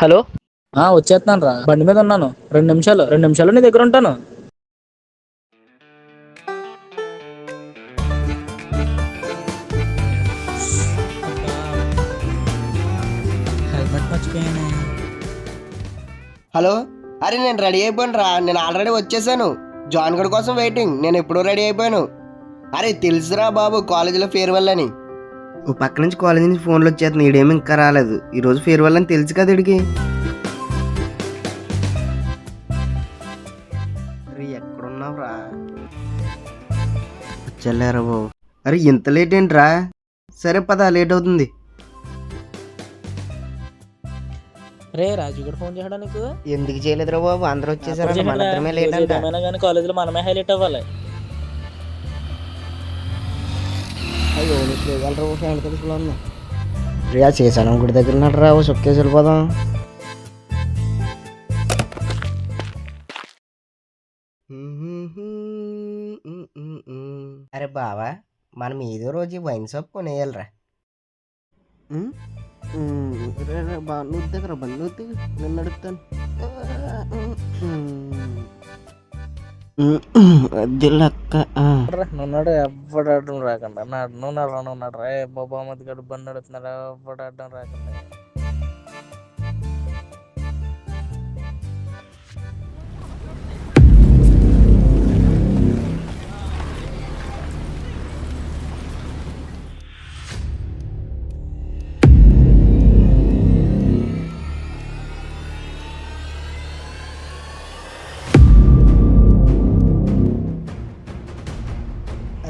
Hello. వచ్చేస్తున్నాను రా, బండి మీద ఉన్నాను. 2 నిమిషాలు నీ దగ్గర ఉంటాను. హెల్మెట్ మర్చిపోయాను. హలో. అరే నేను రెడీ అయిపోయాను రా, నేను ఆల్రెడీ వచ్చేసాను. జాయిన్ గడ్ కోసం వెయిటింగ్. నేను ఎప్పుడూ రెడీ అయిపోయాను. అరే తెలుసురా బాబు, కాలేజీలో ఫేర్వెల్ అని. ఓ పక్క నుంచి కాలేజీ నుంచి ఫోన్లు వచ్చేస్తున్నాయి. ఈడేమి ఇంకా రాలేదు. ఈరోజు ఫేర్వెల్ అని తెలుసు కదా ఇడికి. అరే ఎక్కడున్నావు రా? వచ్చేళ్ళారా బాబు. అరే ఇంత లేట్ ఏంట్రా? సరే పద, లేట్ అవుతుంది. రే రాజు కూడా ఫోన్ చేయడా నీకు? ఎందుకు చేయలేదురా బాబు, అందరూ వచ్చేసారు. మన ఇద్దరమే లేట్ అంట. కానీ కాలేజీలో మనమే హైలైట్ అవ్వాలి. అయ్యో ఫ్రెండ్ తెలుసులో ఉన్నా. రియా చేశాను గుడి దగ్గర ఉన్నాడు రా, సొక్కేసి వెళ్ళిపోదాం. అరే బావా, మనం ఏదో రోజు వైన్ షాప్ కొనేయాలరా. నువ్వు దగ్గర బండి నేను నడుపుతాను. నున్నాడు ఎవ్వడు అడ్డం రాకుండా నున్నాడు రా. బాబా మధ్య గడు బండి నడుతున్నాడు, ఎవ్వడు అడ్డం రాకుండా.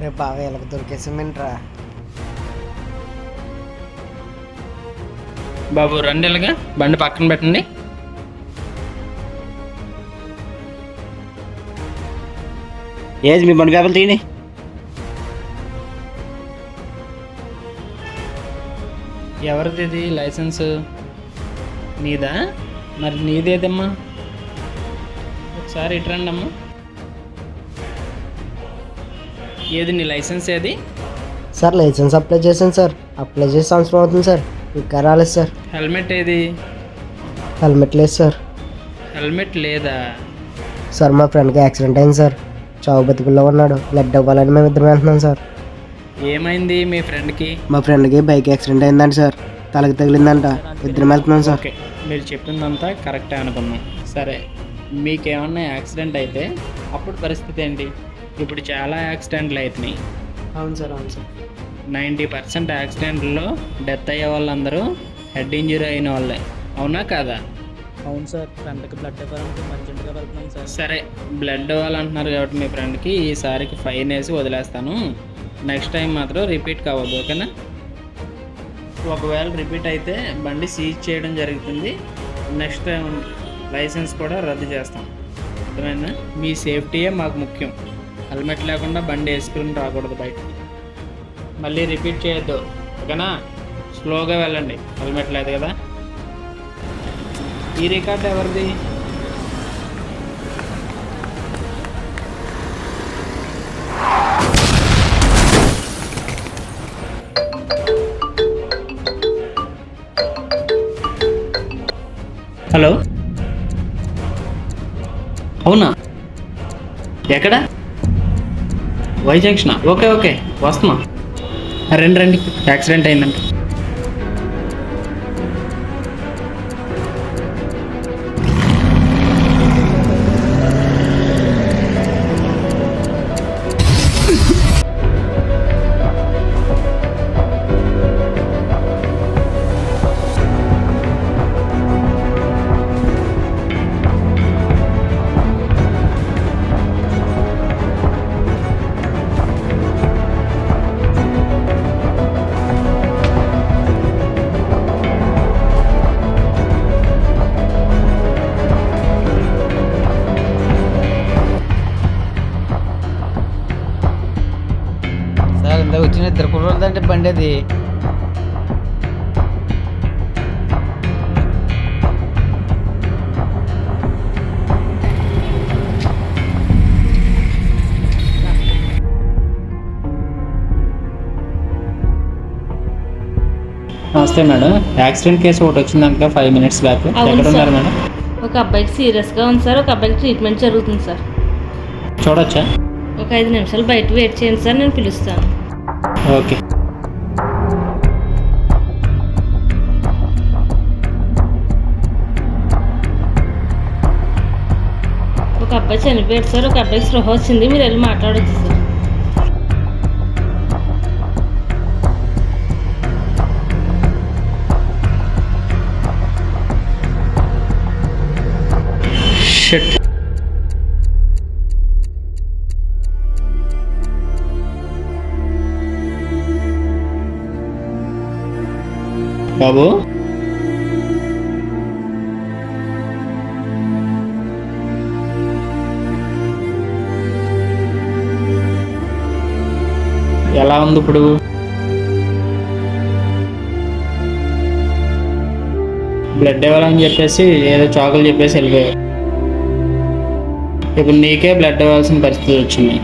అరే బాగా ఎలాగ దొరికేసామేంట్రా? బాబు రండి, ఇలాగా బండి పక్కన పెట్టండి. ఏది మీ బండి పేపర్లు తీయండి. ఎవరిది ఇది లైసెన్స్? నీదా? మరి నీదేదమ్మా? ఒకసారి ఇటు రండి అమ్మా. ఏది నీ లైసెన్స్ ఏది? సార్ లైసెన్స్ అప్లై చేశాను సార్. అప్లై చేసి సంవత్సరం అవుతుంది సార్, ఇంకా రాలేదు సార్. హెల్మెట్ ఏది? హెల్మెట్ లేదు సార్. హెల్మెట్ లేదా? సార్ మా ఫ్రెండ్కి యాక్సిడెంట్ అయింది సార్. చావు బతుకుల్లో ఉన్నాడు. బ్లడ్ ఇవ్వాలని మేము ఇద్దరం వెళ్తున్నాం సార్. ఏమైంది మీ ఫ్రెండ్కి? మా ఫ్రెండ్కి బైక్ యాక్సిడెంట్ అయిందంట సార్. తలకి తగిలిందంట. ఇద్దరం వెళ్తున్నాం సార్. ఓకే, మీరు చెప్పిందంతా కరెక్టే అనుకున్నాం. సరే, మీకేమన్నా యాక్సిడెంట్ అయితే అప్పుడు పరిస్థితి ఏంటి? ఇప్పుడు చాలా యాక్సిడెంట్లు అవుతున్నాయి. అవును సార్, అవును సార్. 90% యాక్సిడెంట్లో డెత్ అయ్యే వాళ్ళందరూ హెడ్ ఇంజరీ అయిన వాళ్ళే, అవునా కాదా? అవును సార్, ఫ్రెండ్కి బ్లడ్ ఇవ్వాలంటే మంచిగా వెళ్తున్నాం సార్. సరే, బ్లడ్ ఇవ్వాలంటున్నారు కాబట్టి మీ ఫ్రెండ్కి ఈసారికి ఫైన్ వేసి వదిలేస్తాను. నెక్స్ట్ టైం మాత్రం రిపీట్ కావద్దు, ఓకేనా? ఒకవేళ రిపీట్ అయితే బండి సీజ్ చేయడం జరుగుతుంది. నెక్స్ట్ టైం లైసెన్స్ కూడా రద్దు చేస్తాం, అర్థమైందా? మీ సేఫ్టీయే మాకు ముఖ్యం. హెల్మెట్ లేకుండా బండి వేసుకుని రాకూడదు బయటకి. మళ్ళీ రిపీట్ చేయొద్దు, ఓకేనా? స్లోగా వెళ్ళండి, హెల్మెట్ లేదు కదా. ఈ రికార్డ్ ఎవరిది? హలో, అవునా? ఎక్కడ? వై జంక్షనా? ఓకే ఓకే, వస్తున్నా. రండి, యాక్సిడెంట్ అయిందంట. సార్ ఇందాక వచ్చిన ఇద్దరు కుర్రోళ్ళదంటే బండి అది. నమస్తే మేడం. యాక్సిడెంట్ కేసు ఒకటి వచ్చిందంట 5 minutes బ్యాక్. అవును ఎక్కడ ఉన్నారు సార్. మేడం? ఒక అబ్బాయికి సీరియస్గా ఉంది సార్. ఒక అబ్బాయికి ట్రీట్మెంట్ జరుగుతుంది సార్. చూడొచ్చా? ఒక 5 నిమిషాలు బయట వెయిట్ చేయండి సార్, నేను పిలుస్తాను. ఓకే. ఒక అబ్బాయి చనిపోయాడు సార్. ఒక అబ్బాయికి స్పృహ వచ్చింది, మీరు వెళ్ళి మాట్లాడొచ్చు సార్. షిట్. బాబు, ఎలా ఉంది ఇప్పుడు? బ్లడ్ ఇవ్వాలని చెప్పేసి ఏదో చాకులు చెప్పేసి వెళ్ళిపోయావు. ఇప్పుడు నీకే బ్లడ్ ఇవ్వాల్సిన పరిస్థితి వచ్చింది.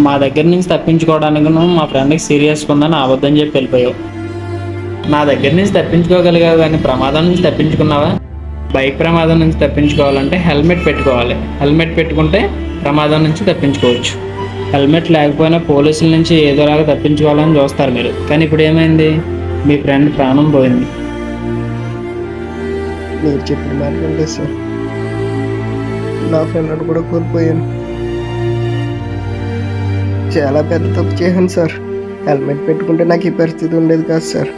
మా దగ్గర నుంచి తప్పించుకోవడానికి నువ్వు మా ఫ్రెండ్కి సీరియస్గా ఉందని అబద్ధం చెప్పి వెళ్ళిపోయావు. నా దగ్గర నుంచి తప్పించుకోగలిగావు కానీ ప్రమాదం నుంచి తప్పించుకున్నావా? బైక్ ప్రమాదం నుంచి తప్పించుకోవాలంటే హెల్మెట్ పెట్టుకోవాలి. హెల్మెట్ పెట్టుకుంటే ప్రమాదం నుంచి తప్పించుకోవచ్చు. హెల్మెట్ లేకపోయినా పోలీసుల నుంచి ఏదోలాగా తప్పించుకోవాలని చూస్తారు మీరు. కానీ ఇప్పుడు ఏమైంది? మీ ఫ్రెండ్ ప్రాణం పోయింది. మీరు చెప్పిన మాట సార్, నా ఫ్రెండ్ కూడా కోల్పోయాను. చాలా పెద్ద తప్పు చేశాను సార్. హెల్మెట్ పెట్టుకుంటే నాకు ఈ పరిస్థితి ఉండేది కాదు సార్.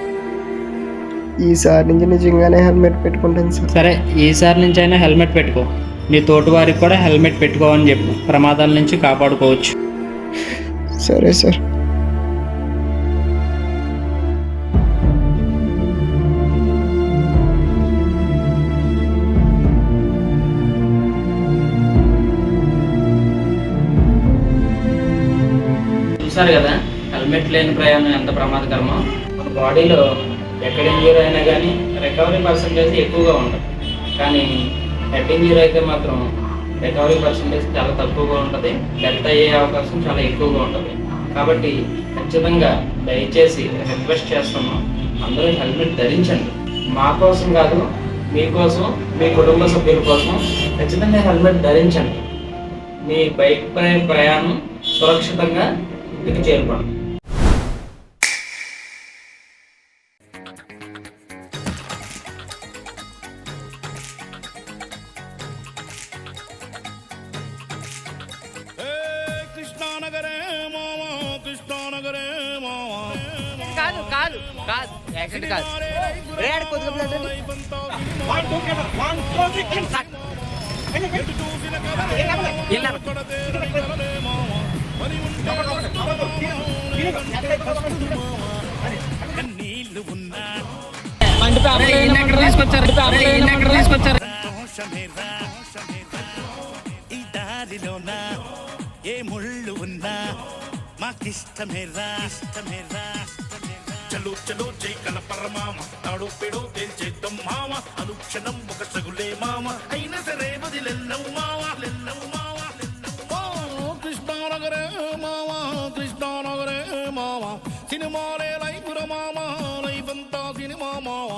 ఈసారి నుంచి నిజంగానే హెల్మెట్ పెట్టుకుంటాను సార్. సరే, ఈసారి నుంచి అయినా హెల్మెట్ పెట్టుకో. నీ తోటి వారికి కూడా హెల్మెట్ పెట్టుకోవని చెప్పు. ప్రమాదాల నుంచి కాపాడుకోవచ్చు. సరే సార్. చూసారు కదా, హెల్మెట్ లేని ప్రయాణం ఎంత ప్రమాదకరమో. మన బాడీలో ఎక్కడ ఇంజూరీ అయినా కానీ రికవరీ పర్సంటేజ్ ఎక్కువగా ఉంటుంది. కానీ హెడ్ ఇంజూరీ అయితే మాత్రం రికవరీ పర్సంటేజ్ చాలా తక్కువగా ఉంటుంది. డెత్ అయ్యే అవకాశం చాలా ఎక్కువగా ఉంటుంది. కాబట్టి ఖచ్చితంగా దయచేసి రిక్వెస్ట్ చేస్తున్నాం, అందరూ హెల్మెట్ ధరించండి. మా కోసం కాదు, మీకోసం, మీ కుటుంబ సభ్యుల కోసం ఖచ్చితంగా హెల్మెట్ ధరించండి. మీ బైక్ పై ప్రయాణం సురక్షితంగా ఇంటికి చేరుకోండి. కృష్ణానగరే మామ, కృష్ణానగరే మామ. కాదు కాదు కాదు యాక్సిడెంట్ కాదు. రేడ్ కొద్దిగా బ్లడ్ ఉంది. నీళ్లు ఉన్నా బండి పేపర్ తీసుకొచ్చారు. ఈ దారిలోన ఏ ముళ్ళు ఉన్నా మాకిష్టమేరా, ఇష్టమేరా. చలో చలో జై కనపర మామ, నాడు పెడు తేల్చేద్దాం మామ. అనుక్షణం ఒక సగులే మామ, అయినా సరే వదిలెల్లవు మామ, లెల్లవు మామ, లెల్లవు మామ. కృష్ణానగరే మామ, కృష్ణానగరే మామ. సినిమాలే లైఫ్ మామ, లైఫ్ అంతా సినిమా మామ.